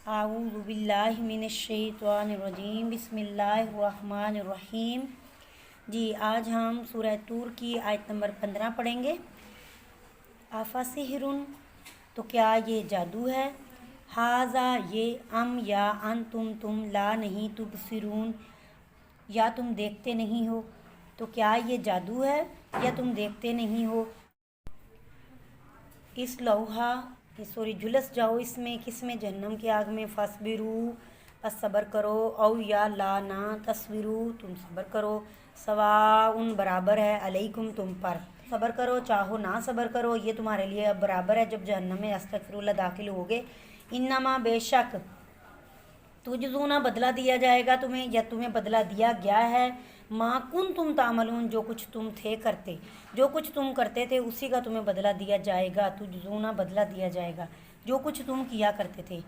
अऊज़ु बिल्लाहि मिनश्शैतानिर्रजीम बिस्मिल्लाहिर्रहमानिर्रहीम। जी, आज हम सूरह तूर की आयत नंबर 15 पढ़ेंगे। आफासिहिरुन, तो क्या ये जादू है। हाजा, ये, अम या अन, तुम ला नहीं, तुबसिरून, या तुम देखते नहीं हो। तो क्या ये जादू है या तुम देखते नहीं हो। इस लौहा सॉरी झुलस जाओ इसमें, किसमें, जहन्नम की आग में। फसबिरू, बस सब्र करो। औ या ला ना तस्बिरू, तुम सब्र करो। सवाउन, बराबर है। अलैकुम, तुम पर। सब्र करो चाहो ना सब्र करो, ये तुम्हारे लिए अब बराबर है जब जहन्नम में अस्तगफिरुल्लाह दाखिल होगे। इन्नमा, बेशक, तुजज़ूना, बदला दिया जाएगा तुम्हें, या तुम्हें बदला दिया गया है। माँ कुन तुम तामलून, जो कुछ तुम थे करते, जो कुछ तुम करते थे उसी का तुम्हें बदला दिया जाएगा। तुजज़ूना, बदला दिया जाएगा जो कुछ तुम किया करते थे।